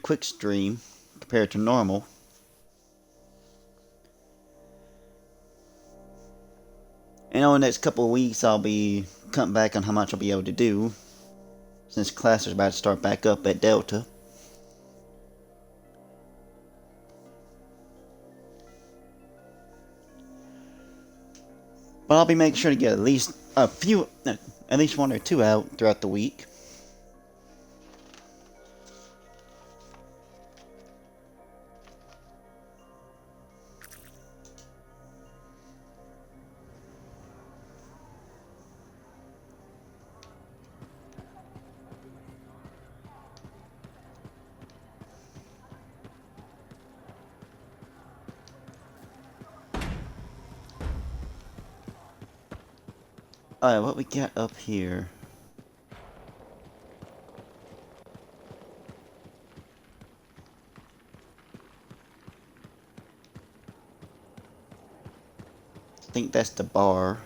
quick stream compared to normal. And over the next couple of weeks, I'll be cutting back on how much I'll be able to do, since class is about to start back up at Delta. But I'll be making sure to get at least at least one or two out throughout the week. Alright, what we got up here? I think that's the bar.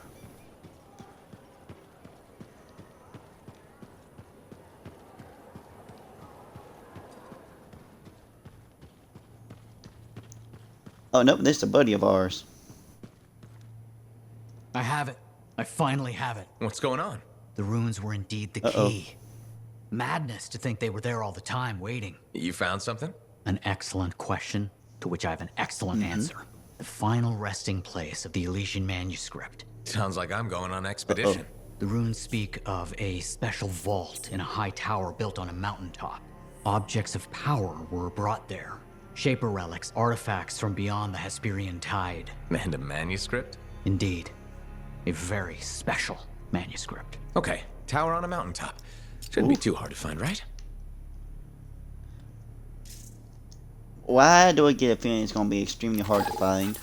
Oh, nope, this is a buddy of ours. I have it. I finally have it. What's going on? The runes were indeed the key. Madness to think they were there all the time, waiting. You found something? An excellent question, to which I have an excellent answer. The final resting place of the Elysian manuscript. Sounds like I'm going on expedition. The runes speak of a special vault in a high tower built on a mountaintop. Objects of power were brought there. Shaper relics, artifacts from beyond the Hesperian tide. And a manuscript? Indeed. A very special manuscript. Okay, tower on a mountaintop. Shouldn't be too hard to find, right? Why do I get a feeling it's going to be extremely hard to find?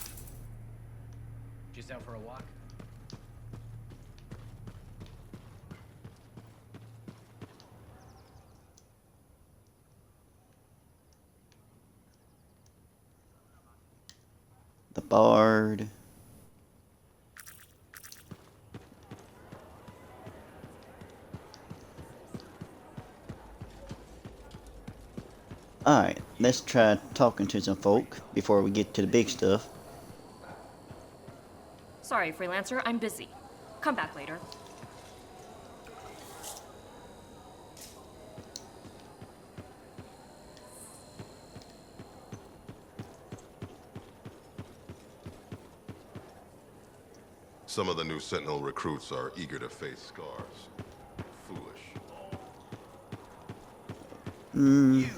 Just out for a walk? The Bard. Alright, let's try talking to some folk before we get to the big stuff. Sorry, Freelancer, I'm busy. Come back later. Some of the new Sentinel recruits are eager to face scars. Foolish. You,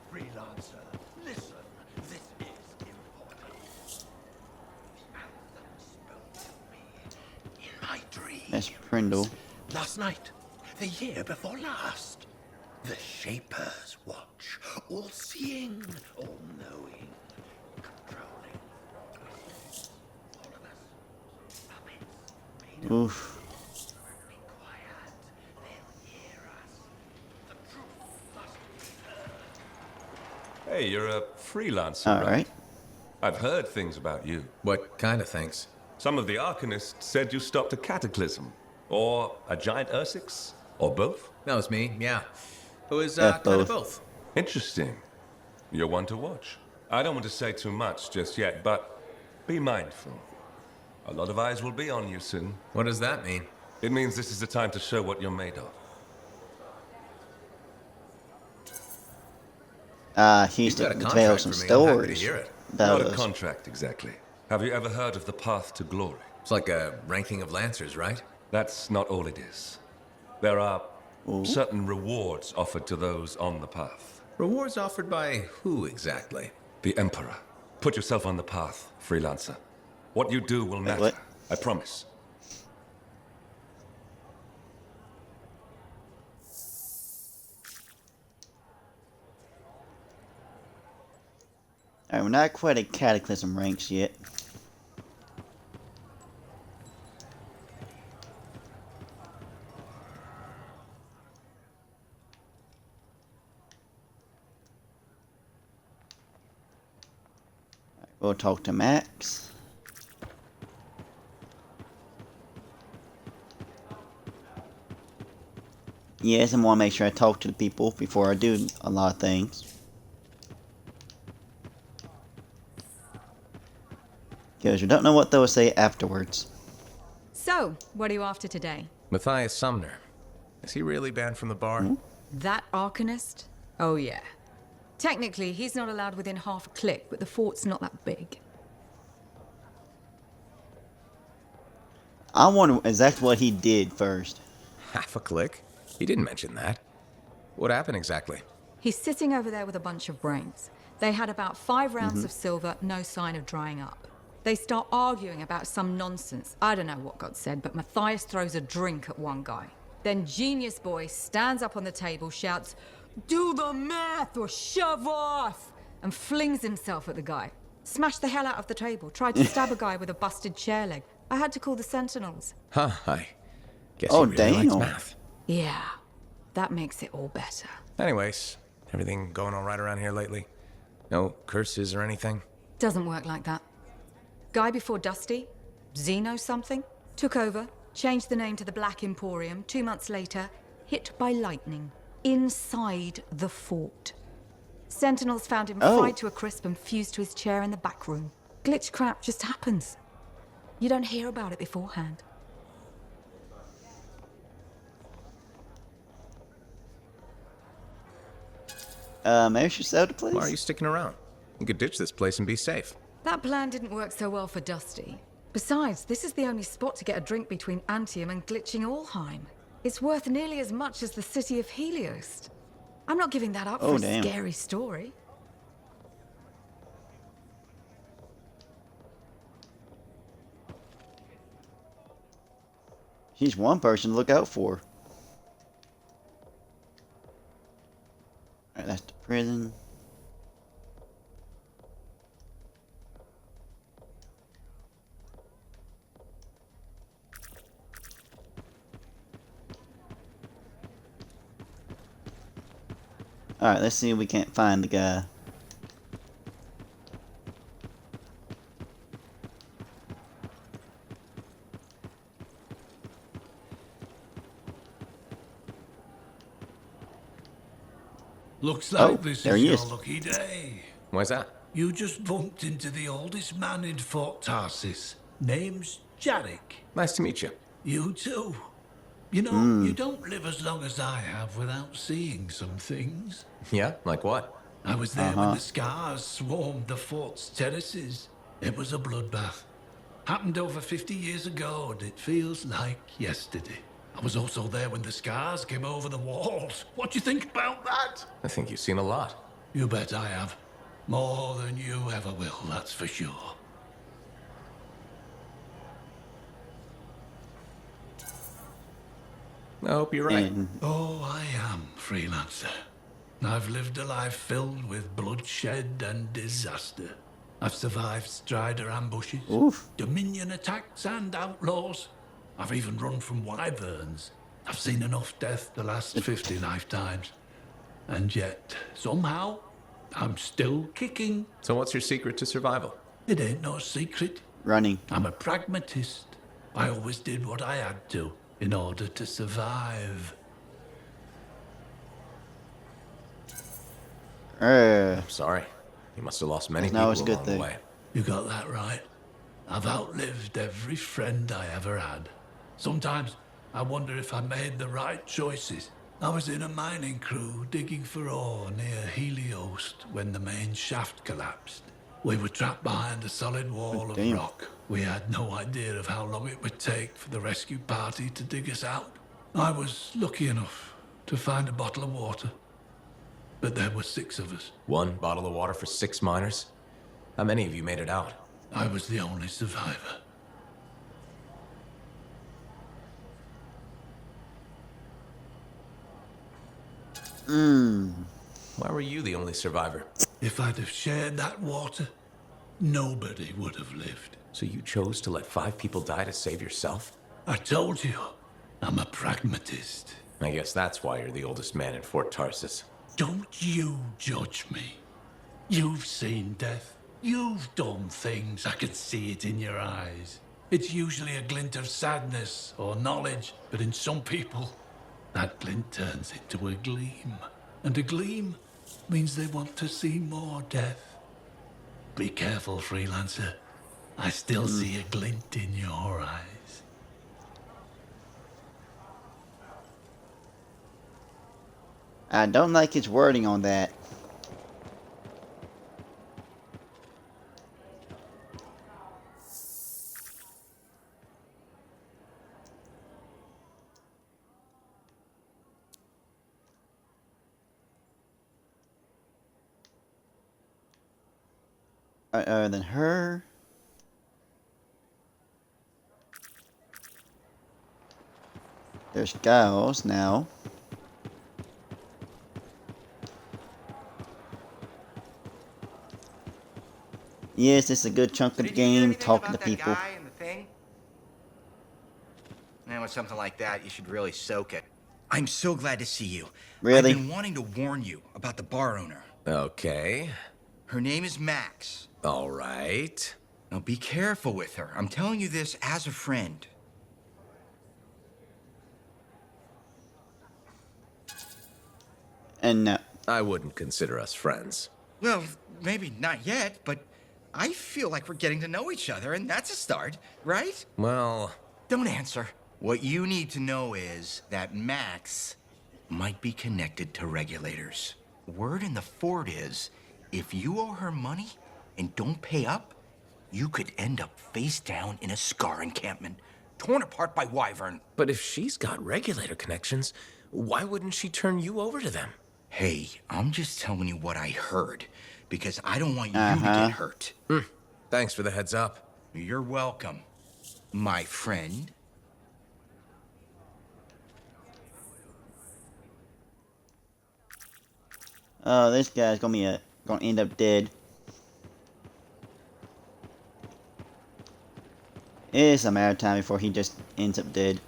freelancer, listen. This is important. The anthem spoke to me in my dream. That's Prindle. Last night, the year before last. The Shapers watch, all-seeing, all-knowing, controlling. All of us, puppets, made of Oof. be quiet. They'll hear us. The truth must be heard. Hey, you're a freelancer, Alright. right? I've heard things about you. What kind of things? Some of the Arcanists said you stopped a cataclysm. Or a giant Ursix. Or both. That was me, yeah. It was Yeah, kind of both. both. Interesting. You're one to watch. I don't want to say too much just yet, but be mindful. A lot of eyes will be on you soon. What does that mean? It means this is the time to show what you're made of. He used You've to got a tell contract some for me. I'm happy to stories hear it. about Not a us. contract, exactly. Have you ever heard of the Path to Glory? It's like a ranking of lancers, right? That's not all it is. There are certain rewards offered to those on the path. Rewards offered by who exactly? The Emperor. Put yourself on the path, freelancer. What you do will matter. what? I promise. Alright, we're not quite at Cataclysm ranks yet. We'll talk to Max. Yes, I want to make sure I talk to the people before I do a lot of things. Because you don't know what they'll say afterwards. So, what are you after today? Matthias Sumner. Is he really banned from the bar? That Arcanist? Oh yeah. Technically, he's not allowed within half a click, but the fort's not that big. I wonder exactly what he did first. Half a click? He didn't mention that. What happened exactly? He's sitting over there with a bunch of brains. They had about 5 rounds of silver, no sign of drying up. They start arguing about some nonsense. I don't know what got said, but Matthias throws a drink at one guy. Then Genius Boy stands up on the table, shouts, "Do the math or shove off!" and flings himself at the guy. Smashed the hell out of the table, tried to stab a guy with a busted chair leg. I had to call the Sentinels. Huh, I guess Oh, he really likes damn. math. Yeah, that makes it all better. Anyways, everything going all right around here lately? No curses or anything? Doesn't work like that. Guy before Dusty, Xeno something, took over, changed the name to the Black Emporium. 2 months later, hit by lightning inside the fort. Sentinels found him fried to a crisp and fused to his chair in the back room. Glitch crap just happens. You don't hear about it beforehand. Maybe she sell the place? Why are you sticking around? You could ditch this place and be safe. That plan didn't work so well for Dusty. Besides, this is the only spot to get a drink between Antium and glitching Allheim. It's worth nearly as much as the city of Helios. I'm not giving that up for a damn. scary story. She's one person to look out for. Alright, that's the prison. Alright, let's see if we can't find the guy. Looks like Oh, this there is he your is. lucky day. Why's that? You just bumped into the oldest man in Fort Tarsis. Name's Jarek. Nice to meet you. You too. You know, you don't live as long as I have without seeing some things. Yeah? Like what? I was there when the scars swarmed the fort's terraces. It was a bloodbath. Happened over 50 years ago, and it feels like yesterday. I was also there when the scars came over the walls. What do you think about that? I think you've seen a lot. You bet I have. More than you ever will, that's for sure. I hope you're right. And Oh, I am, freelancer. I've lived a life filled with bloodshed and disaster. I've survived Strider ambushes, oof. Dominion attacks and outlaws. I've even run from wyverns. I've seen enough death the last 50 lifetimes. And yet, somehow, I'm still kicking. So what's your secret to survival? It ain't no secret. Running. I'm a pragmatist. I always did what I had to in order to survive. I'm sorry. You must have lost many That's not people always a good along the thing. way. You got that right. I've outlived every friend I ever had. Sometimes I wonder if I made the right choices. I was in a mining crew digging for ore near Helios when the main shaft collapsed. We were trapped behind a solid wall of damn. rock. We had no idea of how long it would take for the rescue party to dig us out. I was lucky enough to find a bottle of water. But there were 6 of us. 1 bottle of water for 6 miners? How many of you made it out? I was the only survivor. Why were you the only survivor? If I'd have shared that water, nobody would have lived. So you chose to let 5 people die to save yourself? I told you, I'm a pragmatist. I guess that's why you're the oldest man in Fort Tarsis. Don't you judge me. You've seen death. You've done things. I can see it in your eyes. It's usually a glint of sadness or knowledge, but in some people, That glint turns into a gleam, and a gleam means they want to see more death. Be careful, freelancer. I still see a glint in your eyes. I don't like his wording on that. Other than her. There's Giles now. Yes, it's a good chunk of the game talking to people. Guy in the thing? Man, with something like that, you should really soak it. I'm so glad to see you. Really? I've been wanting to warn you about the bar owner. Okay. Her name is Max. All right. Now be careful with her. I'm telling you this as a friend. And I wouldn't consider us friends. Well, maybe not yet, but I feel like we're getting to know each other, and that's a start, right? Well, Don't answer. What you need to know is that Max might be connected to regulators. Word in the fort is, if you owe her money and don't pay up, you could end up face down in a Scar encampment, torn apart by Wyvern. but if she's got regulator connections, why wouldn't she turn you over to them? Hey, I'm just telling you what I heard, because I don't want you to get hurt. Thanks for the heads up. You're welcome, my friend. oh, this guy's gonna end up dead. It's a matter of time before he just ends up dead.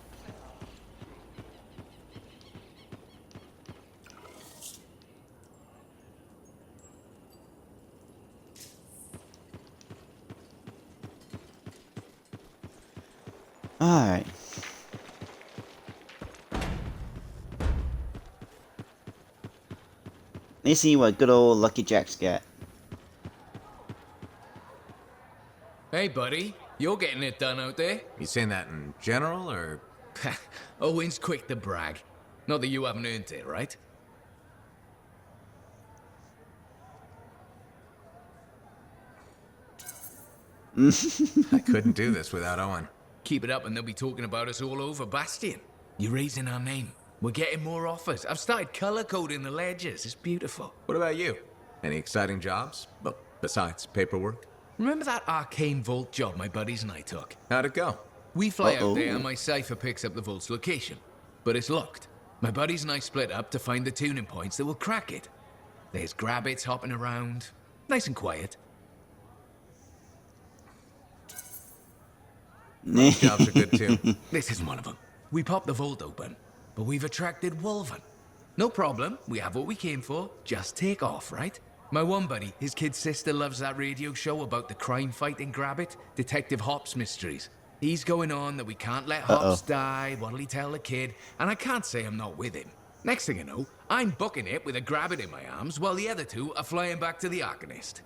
Alright. Let's see what good old Lucky Jack's got. Hey, buddy. You're getting it done out there. You saying that in general, or? Owen's quick to brag. Not that you haven't earned it, right? I couldn't do this without Owen. Keep it up and they'll be talking about us all over Bastion. You're raising our name. We're getting more offers. I've started color coding the ledgers. It's beautiful. What about you? Any exciting jobs? Well, besides paperwork? Remember that arcane vault job my buddies and I took? How'd it go? We fly out there and my cipher picks up the vault's location. But it's locked. My buddies and I split up to find the tuning points that will crack it. There's grabbits hopping around. Nice and quiet. Most jobs are good too. This is one of them. We popped the vault open, but we've attracted Wolven. No problem. We have what we came for. Just take off, right? My one buddy, his kid's sister loves that radio show about the crime fight in Grabbit, Detective Hops Mysteries. He's going on that we can't let Hops die, what'll he tell the kid, and I can't say I'm not with him. Next thing you know, I'm booking it with a Grabbit in my arms while the other two are flying back to the Arcanist.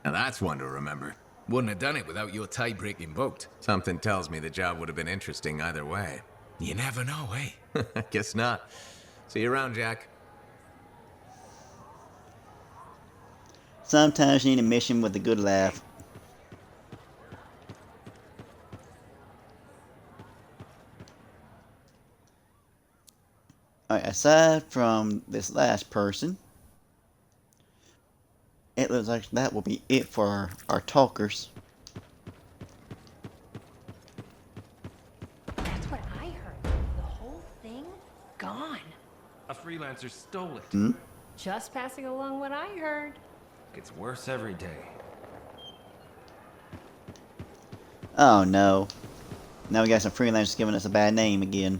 Now that's one to remember. Wouldn't have done it without your tie-breaking boat. Something tells me the job would have been interesting either way. You never know, eh? Guess not. See you around, Jack. Sometimes you need a mission with a good laugh. Alright, aside from this last person, it looks like that will be it for our talkers. That's what I heard. The whole thing gone. A freelancer stole it. Just passing along what I heard. Gets worse every day. Oh no. Now we got some freelancers giving us a bad name again.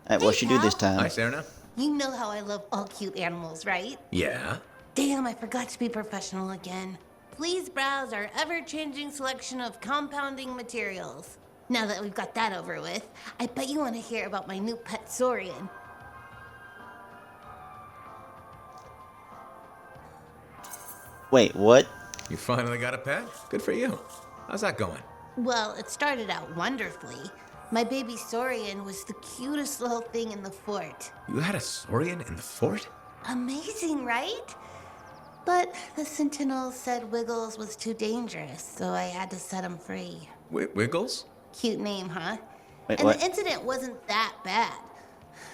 Alright, what'll she do this time? Hi, Serena. You know how I love all cute animals, right? Yeah? Damn, I forgot to be professional again. Please browse our ever-changing selection of compounding materials. Now that we've got that over with, I bet you want to hear about my new pet Saurian. Wait, what? You finally got a pet? Good for you. How's that going? Well, it started out wonderfully. My baby Saurian was the cutest little thing in the fort. You had a Saurian in the fort? Amazing, right? But the Sentinels said Wiggles was too dangerous, so I had to set him free. Wiggles? Cute name, huh? Wait, and what? the incident wasn't that bad.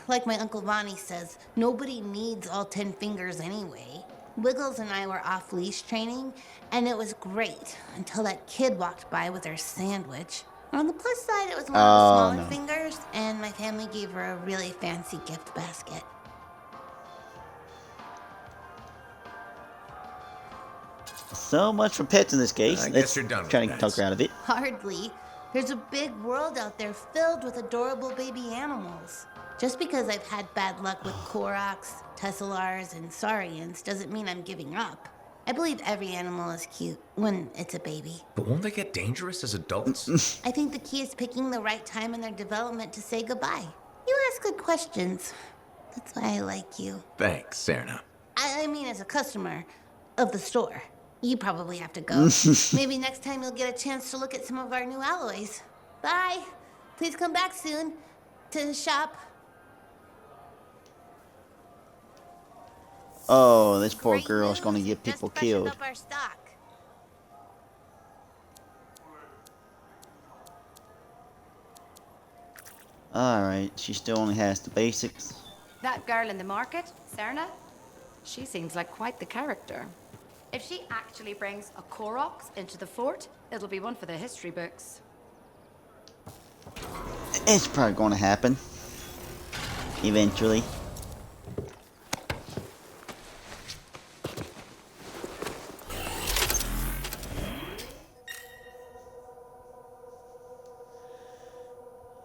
Like my Uncle Vonnie says, nobody needs all 10 fingers anyway. Wiggles and I were off-leash training, and it was great until that kid walked by with her sandwich. On the plus side, it was one of the smaller fingers, and my family gave her a really fancy gift basket. So much for pets in this case. I guess Let's you're done with try to pets. talk her out of it. Hardly. There's a big world out there filled with adorable baby animals. Just because I've had bad luck with Koroks, Tesselars, and Saurians doesn't mean I'm giving up. I believe every animal is cute when it's a baby. But won't they get dangerous as adults? I think the key is picking the right time in their development to say goodbye. You ask good questions. That's why I like you. Thanks, Serna. I mean, as a customer of the store. You probably have to go. Maybe next time you'll get a chance to look at some of our new alloys. Bye. Please come back soon to shop. Oh, this poor Great girl is news. going to get people Just freshened killed. up our stock. Alright, she still only has the basics. That girl in the market, Serna, she seems like quite the character. If she actually brings a Koroks into the fort, it'll be one for the history books. It's probably going to happen. Eventually.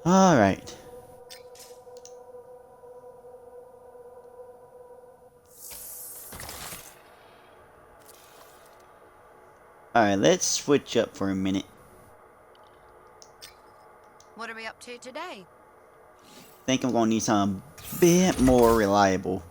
Alright. Alright, let's switch up for a minute. What are we up to today? Think I'm gonna need something a bit more reliable.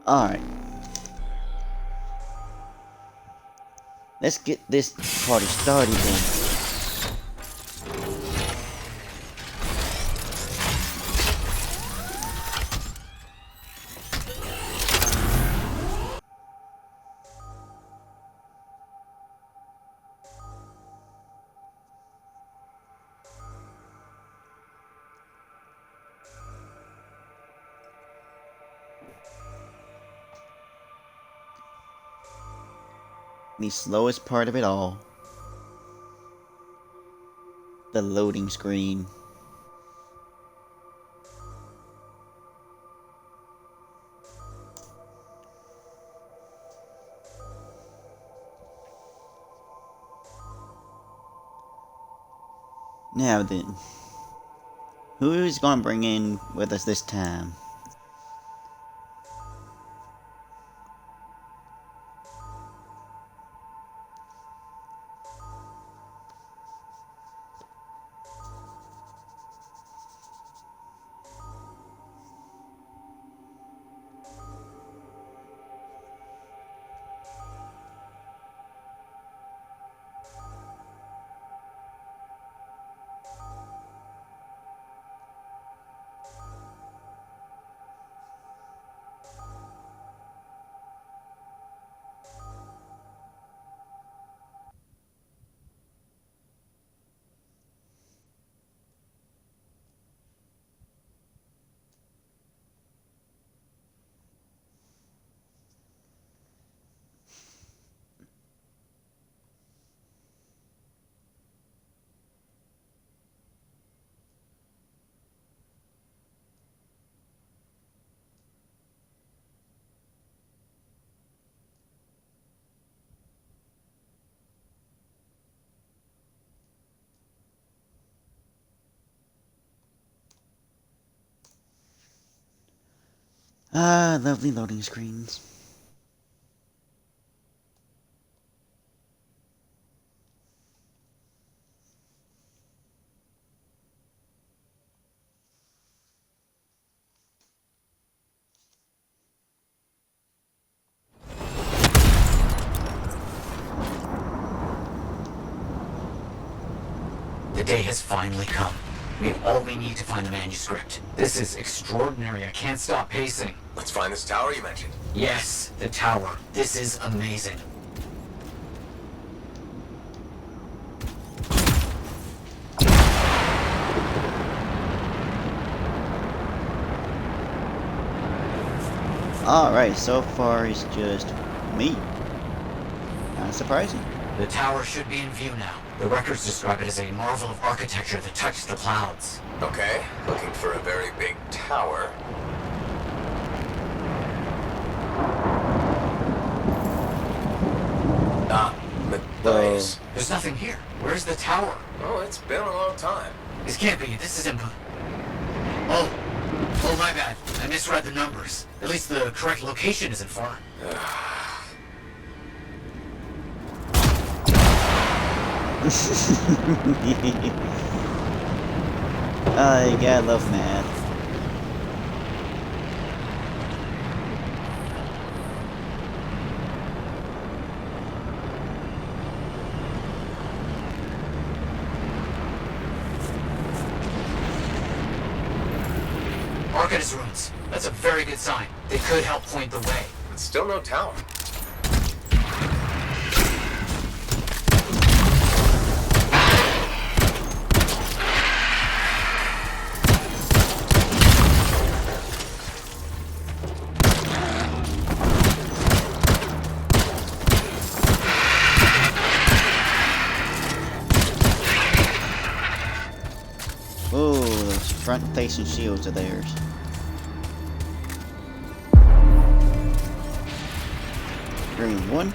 Alright. Let's get this party started then. The slowest part of it all. The loading screen. Now then, who is gonna bring in with us this time? Ah, lovely loading screens. The day has finally come. We have all we need to find the manuscript. This is extraordinary. I can't stop pacing. Let's find this tower you mentioned. Yes, the tower. This is amazing. Alright, so far it's just me. Kinda surprising. The tower should be in view now. The records describe it as a marvel of architecture that touched the clouds. Okay, looking for a very big tower. Nice. There's nothing here. Where's the tower? Oh, it's been a long time. This can't be. This is impossible. Oh, my bad. I misread the numbers. At least the correct location isn't far. You gotta love math. Arcanist ruins. That's a very good sign. They could help point the way. But still no tower. Oh, those front-facing shields are theirs. Green one.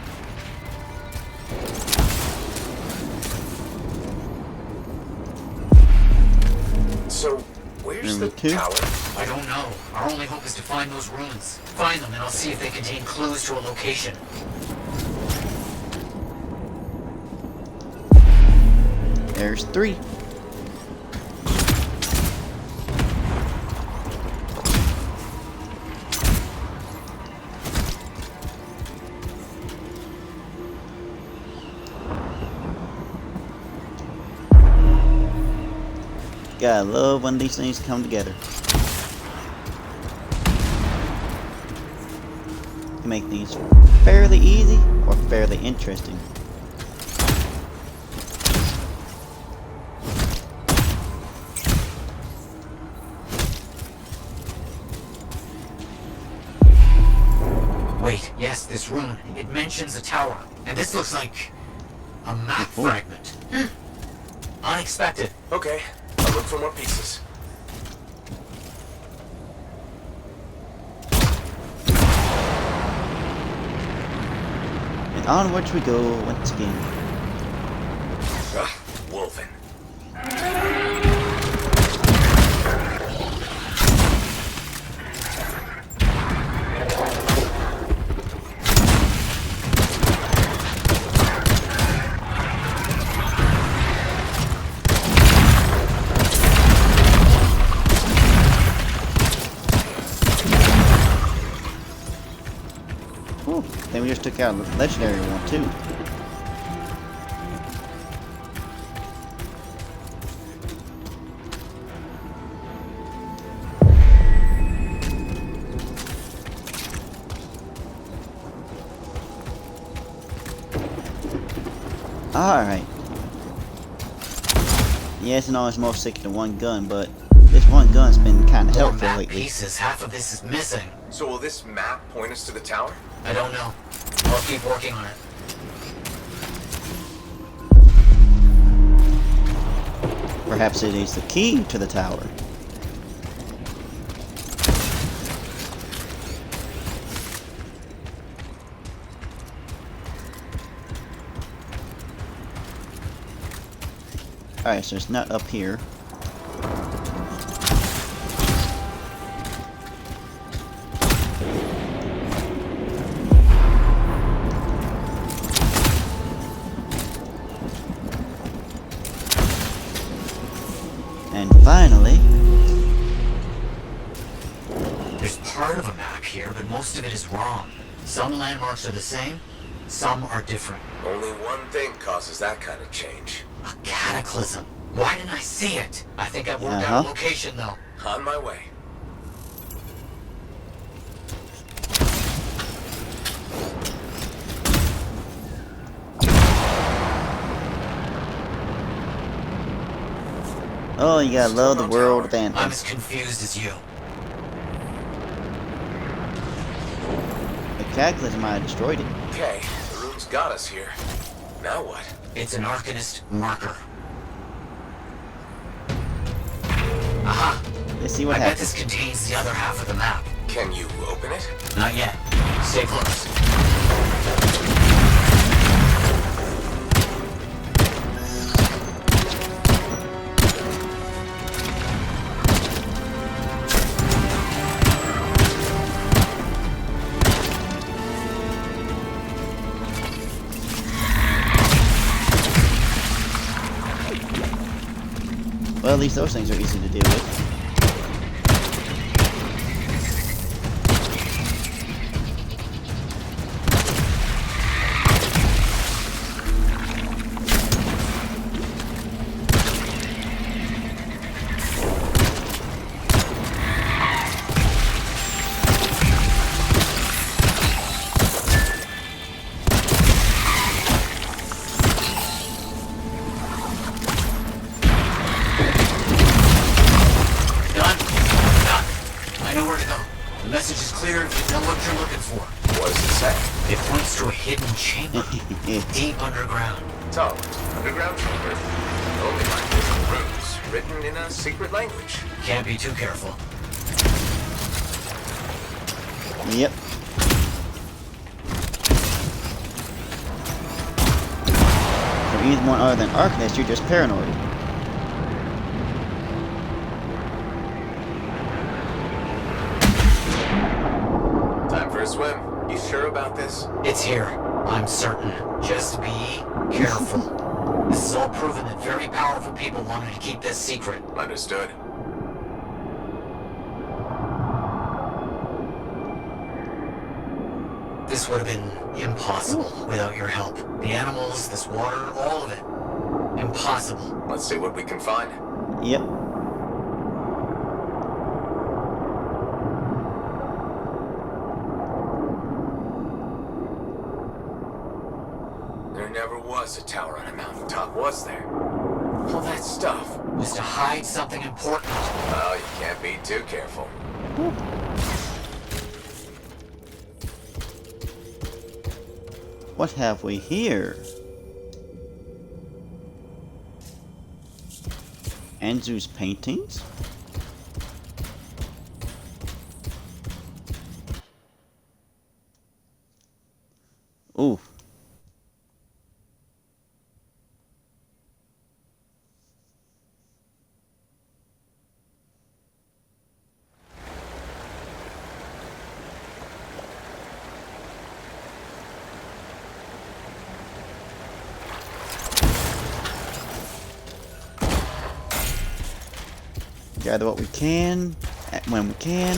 So, where's the two. tower? I don't know. Our only hope is to find those ruins. Find them and I'll see if they contain clues to a location. There's three. Gotta love when these things come together. To make these fairly easy or fairly interesting. Wait, yes, this rune. It mentions a tower. And this looks like a map fragment. Unexpected. Okay, I'll look for more pieces. And onwards we go once again. Wolfen. Ooh, then we just took out a legendary one too. Alright. Yes, and always more sticking to one gun, but this one gun's been kind of helpful map lately. pieces. Half of this is missing. So will this map point us to the tower? I don't know. I'll keep working on it. Perhaps it is the key to the tower. Alright, so it's not up here. And finally... There's part of a map here, but most of it is wrong. Some landmarks are the same, some are different. Only one thing causes that kind of change. A cataclysm. Why didn't I see it? I think I've worked out a location, though. On my way. Oh, you gotta love the world of I'm Anthem. as confused as you. The Cataclysm might have destroyed it. Okay, the room's got us here. Now what? It's an Arcanist marker. Aha! Let's see what I bet happens. this contains the other half of the map. Can you open it? Not yet. Stay close. Well, at least those things are easy to deal with. Deep underground. So, underground chamber. Only like this runes, written in a secret language. Can't be too careful. Yep. For anyone other than Arcanist, you're just paranoid. Time for a swim. You sure about this? It's here. I'm certain. Just be careful. This is all proven that very powerful people wanted to keep this secret. Understood. This would have been impossible without your help. The animals, this water, all of it. Impossible. Let's see what we can find. Yep. There never was a tower on a mountaintop, was there? All that stuff was to hide something important. Well, you can't be too careful. What have we here? Anzu's paintings? Ooh. Gather what we can, when we can.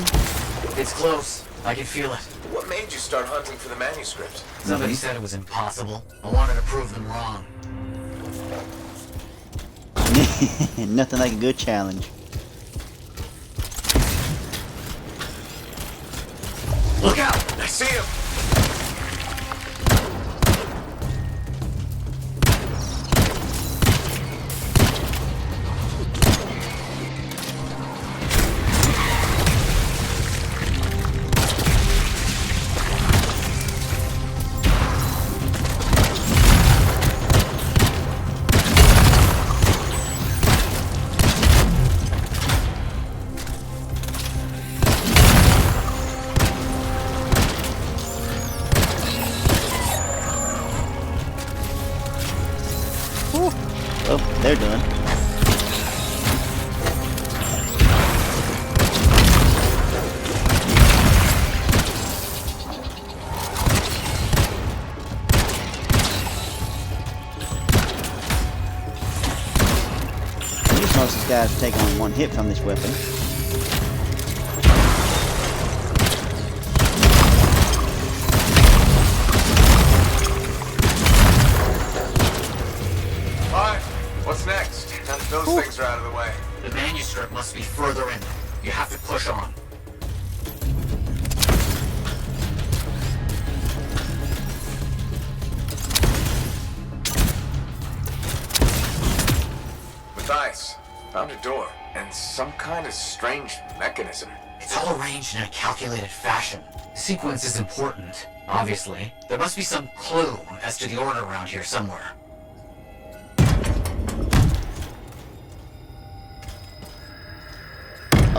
It's close. I can feel it. What made you start hunting for the manuscript? Somebody said it was impossible. I wanted to prove them wrong. Nothing like a good challenge. Look out! I see him! most of these guys take on one hit from this weapon. Alright, what's next? Now that those things are out of the way. The manuscript must be further in. You have to push on. Matthias, found a door and some kind of strange mechanism. It's all arranged in a calculated fashion. The sequence is important, obviously. There must be some clue as to the order around here somewhere.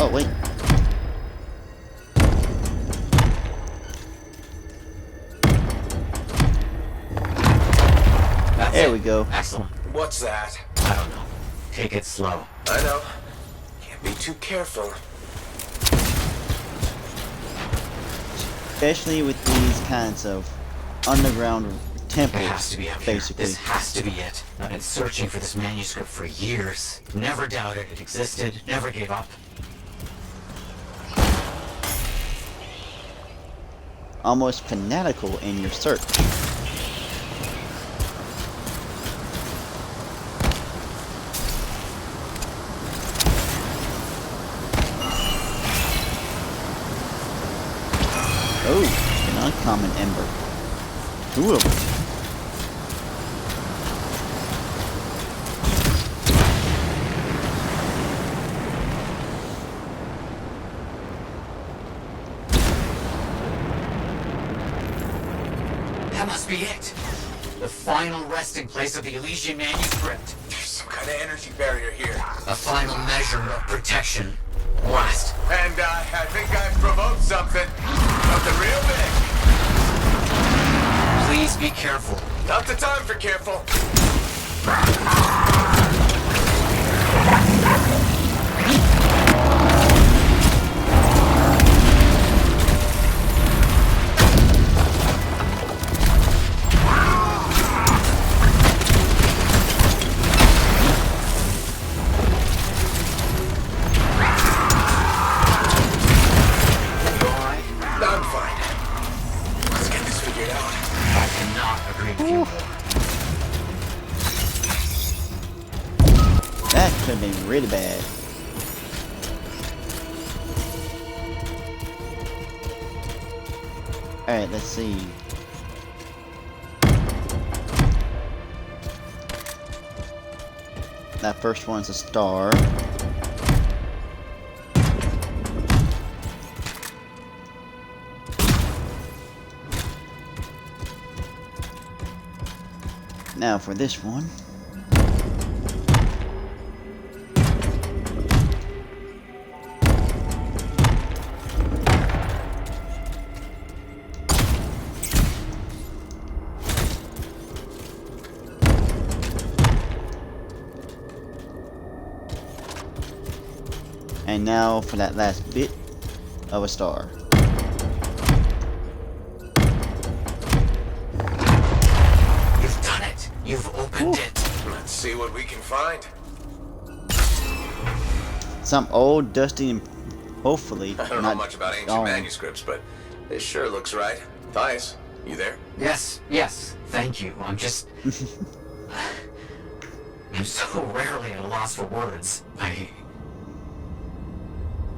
Oh, wait. There we go. Excellent. What's that? I don't know. Take it slow. I know. Can't be too careful. Especially with these kinds of underground temples, It has to be up here. basically. This has to be it. I've been searching for this manuscript for years. Never doubted it existed. Never gave up. Almost fanatical in your search. Oh, an uncommon ember. 2 of them. That must be it. The final resting place of the Elysian manuscript. There's some kind of energy barrier here. A final measure of protection. Blast. And I think I've provoked something. Something real big. Please be careful. Not the time for careful. I'm fine. Let's get this figured out. I cannot agree with you more. That could have been really bad. Alright, let's see. That first one's a star. Now for this one. And now for that last bit of a star. You've done it. You've opened it. Let's see what we can find. Some old, dusty, and hopefully I don't know much about ancient gone. manuscripts, but this sure looks right. Matthias, you there? Yes, yes. Thank you. I'm just... I'm so rarely at a loss for words.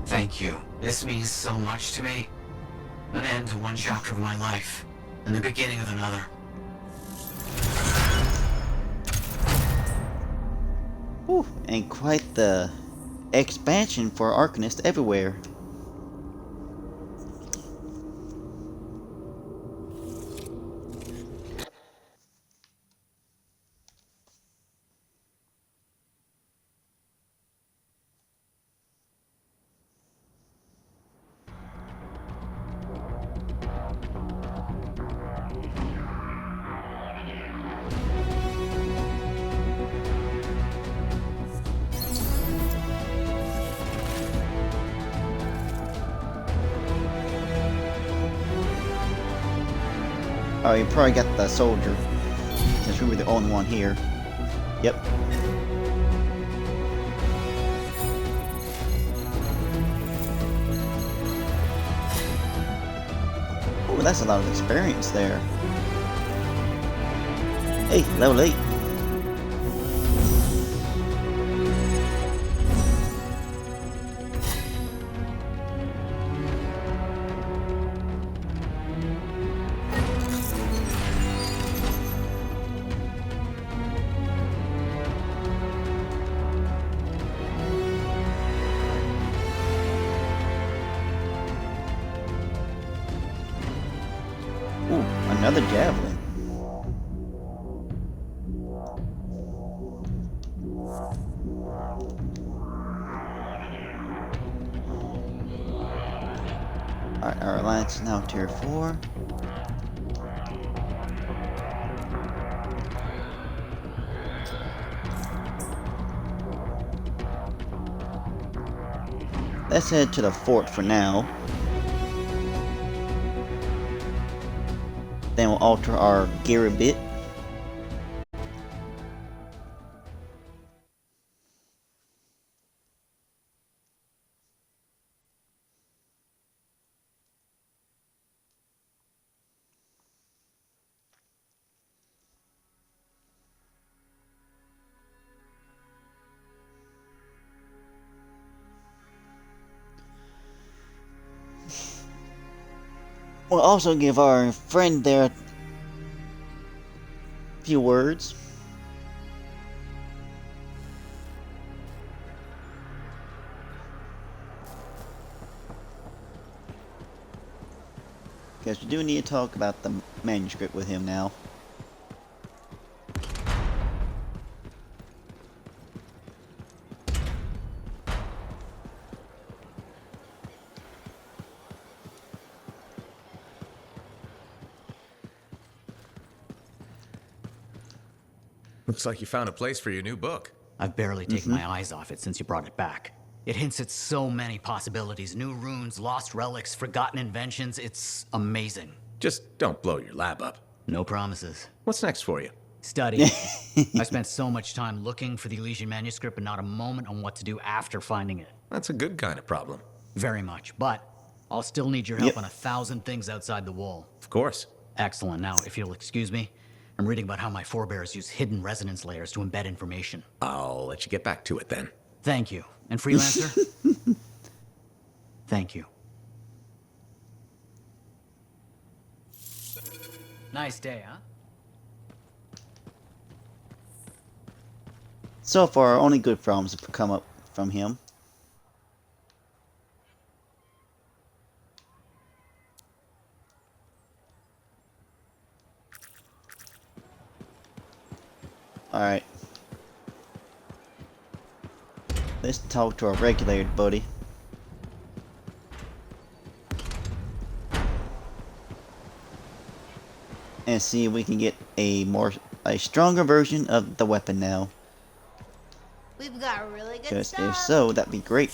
Thank you. This means so much to me. An end to one chapter of my life, and the beginning of another. Whew, and quite the expansion for Arcanists everywhere. Oh, you probably got the soldier, since we were the only one here. Yep. Ooh, that's a lot of experience there. Hey, level 8. Ooh, another javelin. Alright, our alliance is now tier 4. Let's head to the fort for now. Then we'll alter our gear a bit. We'll also give our friend there a few words. Because we do need to talk about the manuscript with him now. Looks like you found a place for your new book. I've barely taken my eyes off it since you brought it back. It hints at so many possibilities. New runes, lost relics, forgotten inventions. It's amazing. Just don't blow your lab up. No promises. What's next for you? Study. I spent so much time looking for the Elysian manuscript, but not a moment on what to do after finding it. That's a good kind of problem. Very much, but I'll still need your help on 1,000 things outside the wall. Of course. Excellent. Now, if you'll excuse me, I'm reading about how my forebears use hidden resonance layers to embed information. I'll let you get back to it then. Thank you. And Freelancer? Thank you. Nice day, huh? So far, only good problems have come up from him. Alright. Let's talk to our regulator buddy. And see if we can get a stronger version of the weapon now. We've got really good Because stuff. if so, that'd be great.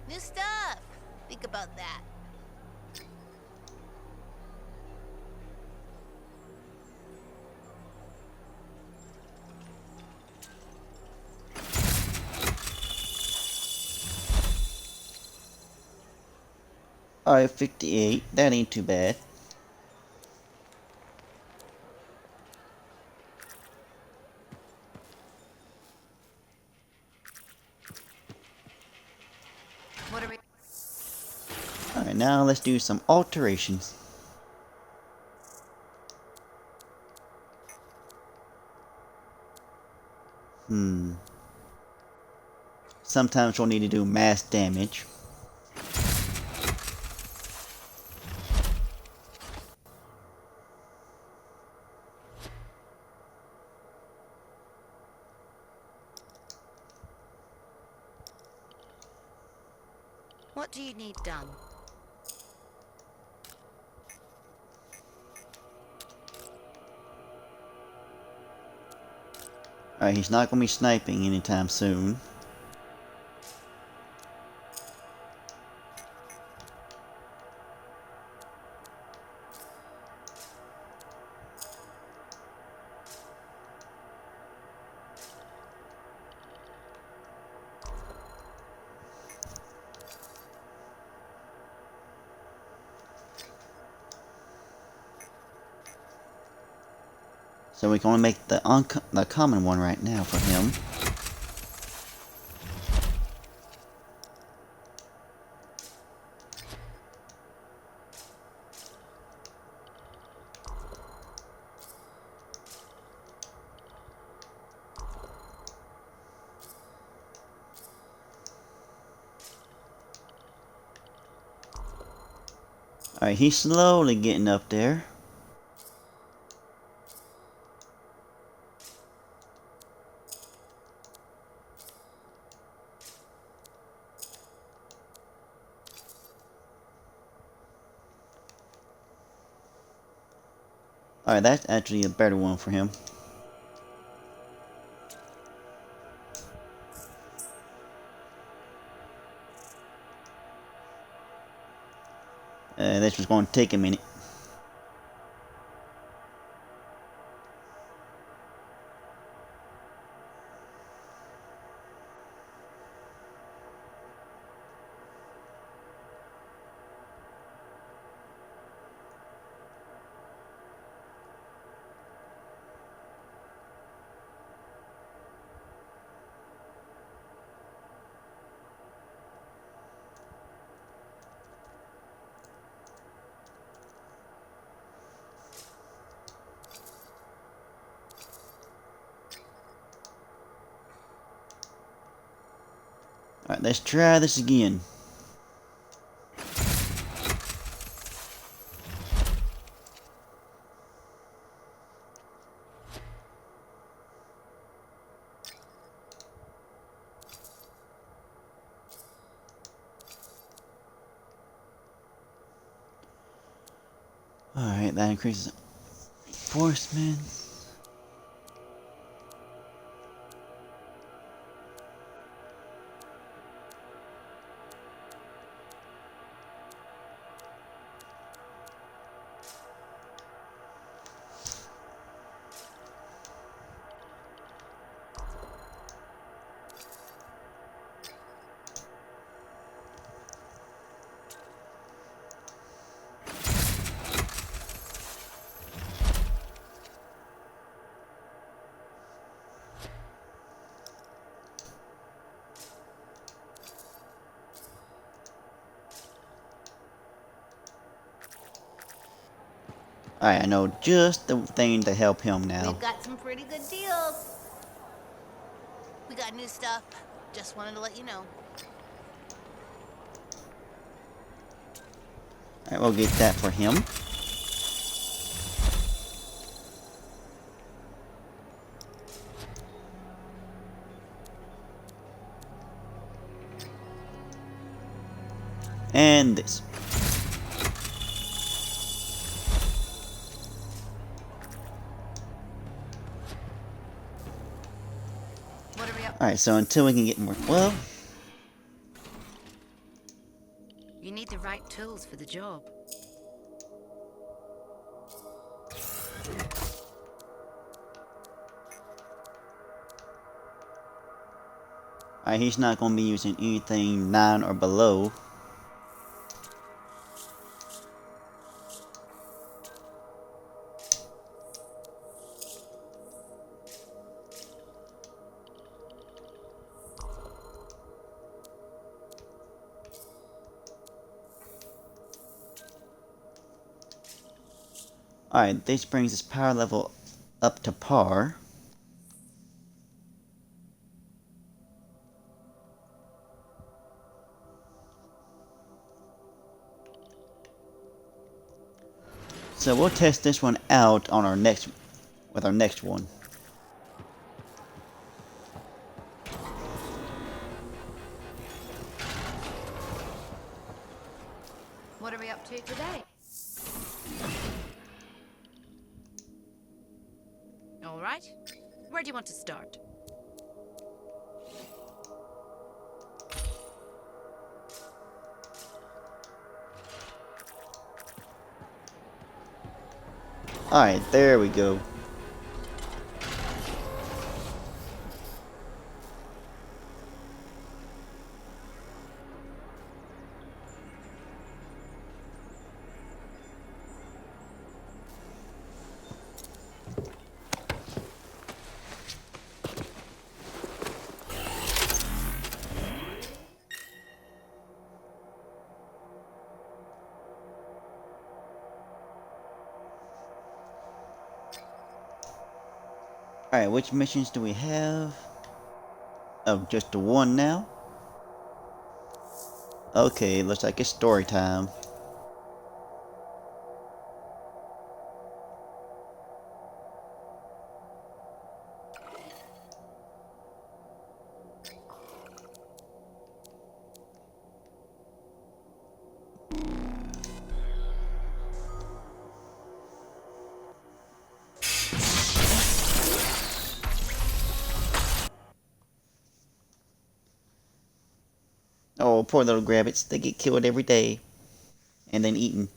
New stuff. Think about that. Alright, 58. That ain't too bad. What are we? Alright, now let's do some alterations. Sometimes we'll need to do mass damage. What do you need done? Alright, he's not going to be sniping anytime soon. So we can only make the common one right now for him. Alright, he's slowly getting up there. Alright, that's actually a better one for him. This was going to take a minute. Alright, let's try this again. Alright, that increases enforcement. Alright, I know just the thing to help him now. We've got some pretty good deals. We got new stuff. Just wanted to let you know. Alright, we'll get that for him. And this. Alright, so until we can get more... Well... You need the right tools for the job. Alright, he's not going to be using anything 9 or below. Alright, this brings his power level up to par. So we'll test this one out on our next one. What are we up to today? All right. Where do you want to start? Alright, there we go. Alright, which missions do we have? Oh, just the one now? Okay, looks like it's story time. Oh, poor little grabbits. They get killed every day. And then eaten.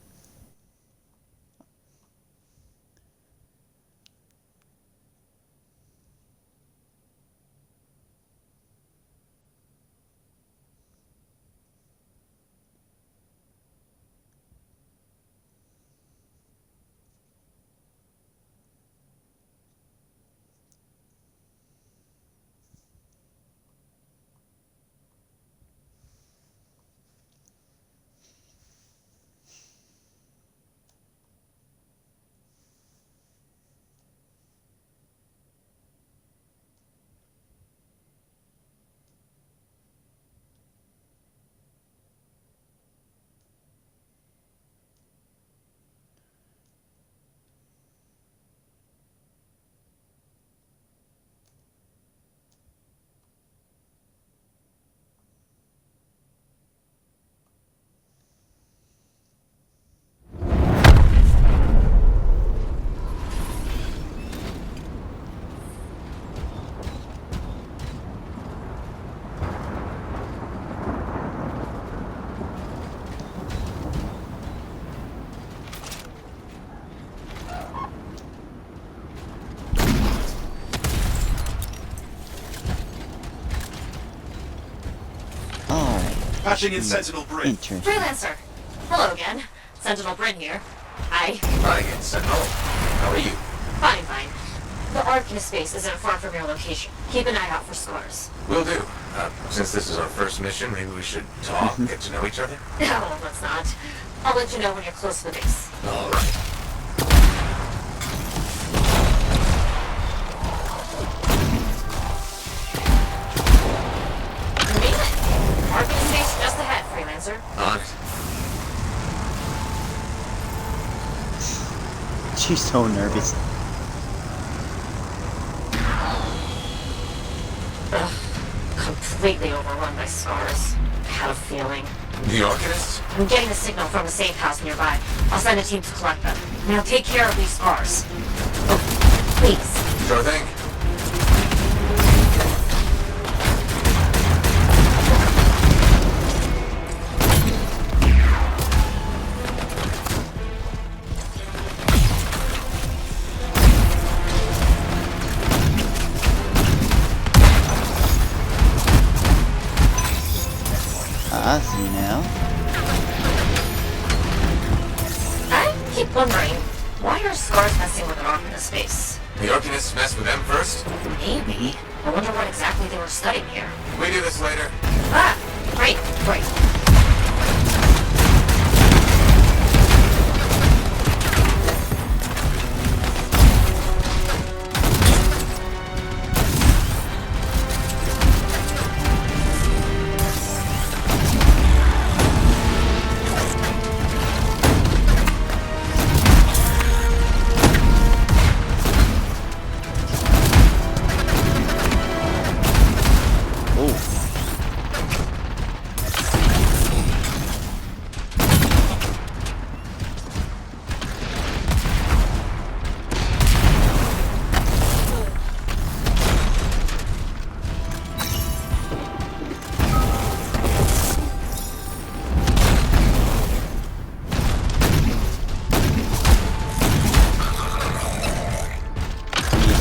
Patching in Sentinel Bryn. Freelancer! Hello again. Sentinel Bryn here. Hi. Hi again, Sentinel. How are you? Fine, fine. The Arcanist base isn't far from your location. Keep an eye out for scars. Will do. Since this is our first mission, maybe we should talk, get to know each other? No, let's not. I'll let you know when you're close to the base. All right. Arcanist base just ahead, Freelancer. On it. She's so nervous. Ugh. Completely overrun by scars. I had a feeling. The Arcanists? I'm getting a signal from a safe house nearby. I'll send a team to collect them. Now take care of these scars. Oh, please. Sure thing. I see now. I keep wondering, why are scars messing with an Arcanist base? The Arcanists messed with them first? Maybe. I wonder what exactly they were studying here. We do this later. Ah, great.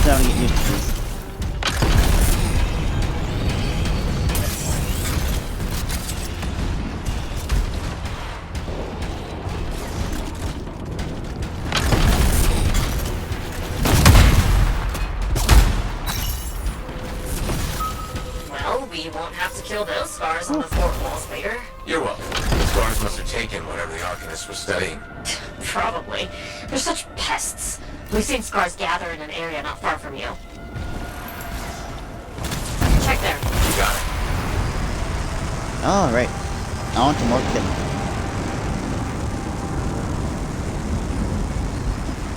Starting to get used to this. Well, we won't have to kill those scars on the fort walls later. You're welcome. The scars must have taken whatever the Arcanists were studying. Probably. They're such pests. We've seen scars gather in an area not far from you. Alright, on to more killing.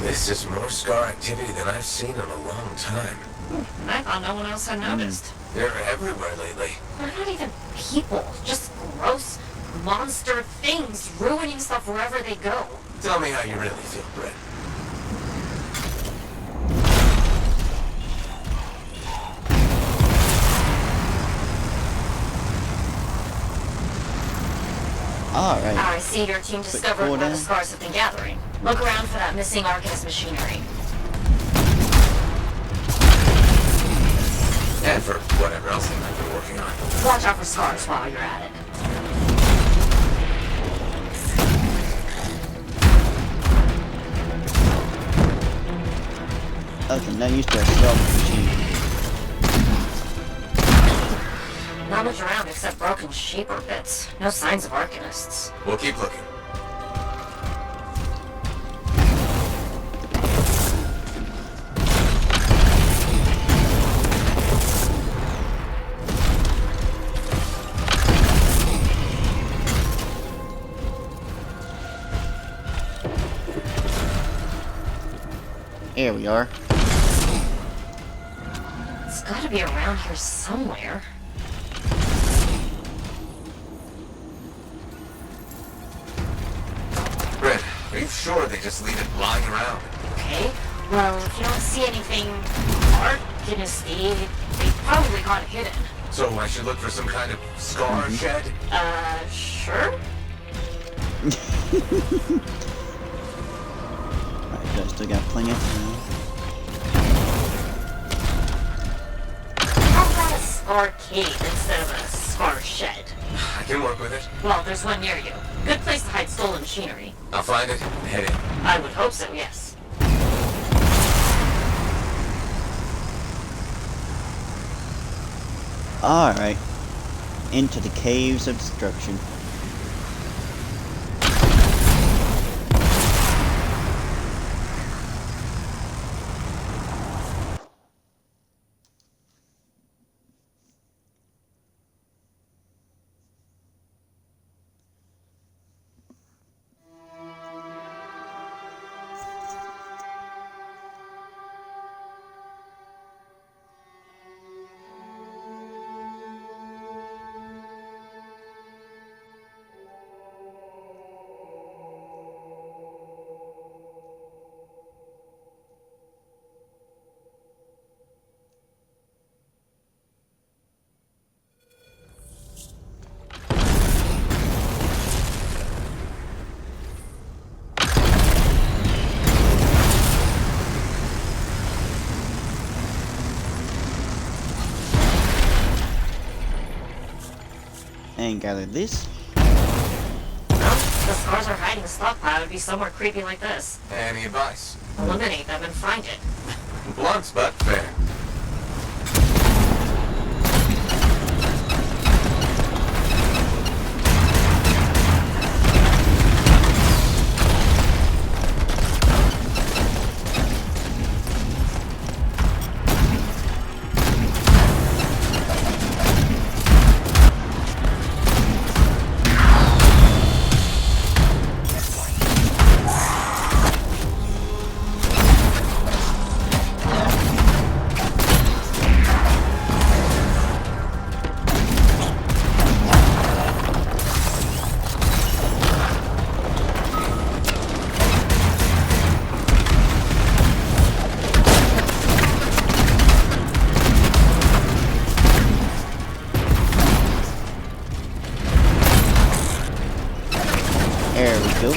This is more Scar activity than I've seen in a long time. I thought no one else had noticed. They're everywhere lately. They're not even people, just gross monster things ruining stuff wherever they go. Tell me how you really feel, Brett. Alright. I see your team discovered where the scars have been gathering. Look around for that missing Arcanist machinery. And for whatever else they might be working on. Watch out for scars while you're at it. Okay, not used to a salvage machine. Not much around except broken shaper bits. No signs of Arcanists. We'll keep looking. Here we are. It's gotta be around here somewhere. Brett, are you sure they just leave it lying around? Okay, well, if you don't see anything Arcanisty, they probably got it hidden. So I should look for some kind of scar shed? Sure? Alright, I still got plenty of time. How about a scarcade instead of a scar shed? I can work with it. Well, there's one near you. Good place to hide stolen machinery. I'll find it and head in. I would hope so, yes. Alright. Into the Caves of Destruction. And gather this. Well, the scars are hiding a stockpile would be somewhere creepy like this. Any advice? Eliminate them and find it. Blunt, but fair. There we go.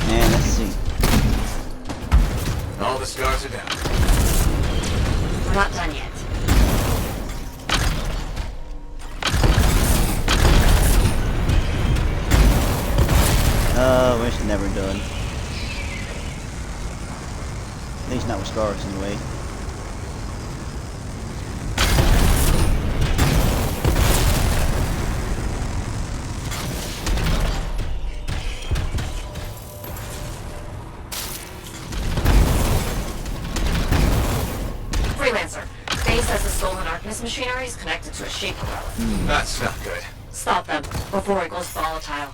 And let's see. All the scars are down. We're not done yet. Oh, it's never done. least not with scars anyway. Freelancer, Day says the stolen Arcanist machinery is connected to a Shaper relic. That's not good. Stop them before it goes volatile.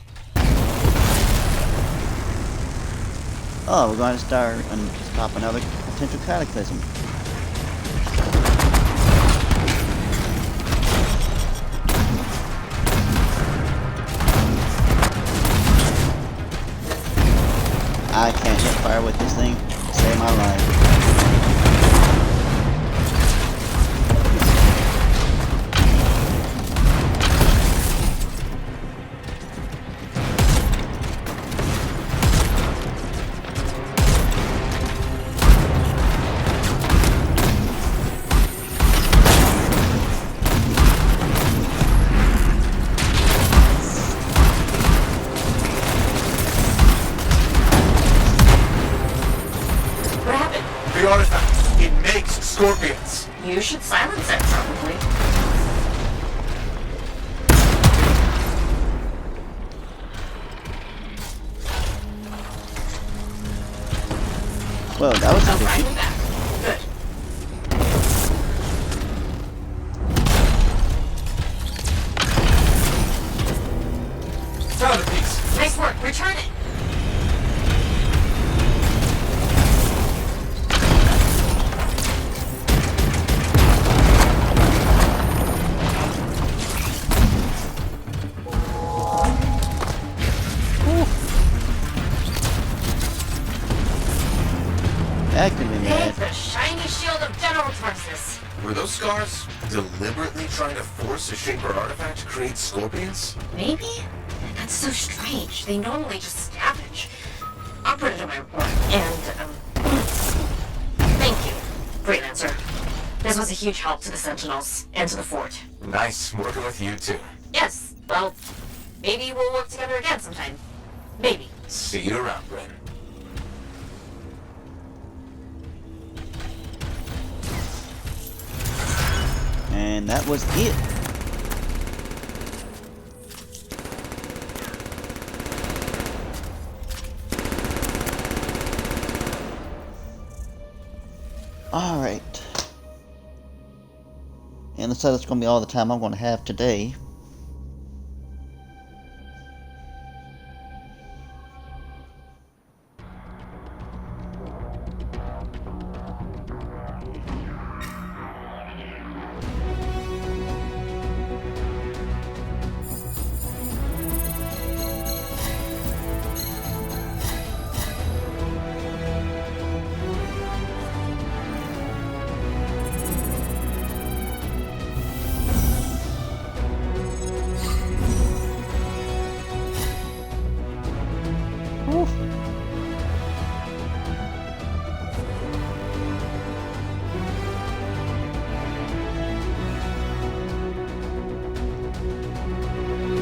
Oh, we're going to start and stop another potential cataclysm. I can't hit fire with this thing to save my life. The artifact, it makes scorpions. You should silence it, probably. Well, that was Right efficient. back. Good. Found a piece. Nice work. Return it. That could be Take bad. the shiny shield of General Tarsus. Were those scars deliberately trying to force a Shaper artifact to create scorpions? Maybe? That's so strange. They normally just scavenge. I'll put it in my report. And, thank you, Freelancer. This was a huge help to the Sentinels and to the fort. Nice working with you too. Yes, well, maybe we'll work together again sometime. Maybe. See you around, Bryn. And that was it. Alright. And looks like that's going to be all the time I'm going to have today.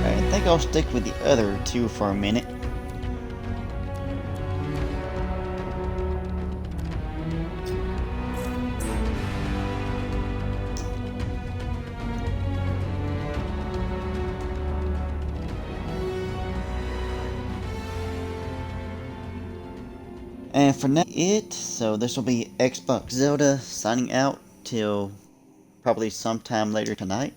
I think I'll stick with the other two for a minute. And for now, so this will be Xbox Zelda signing out till probably sometime later tonight.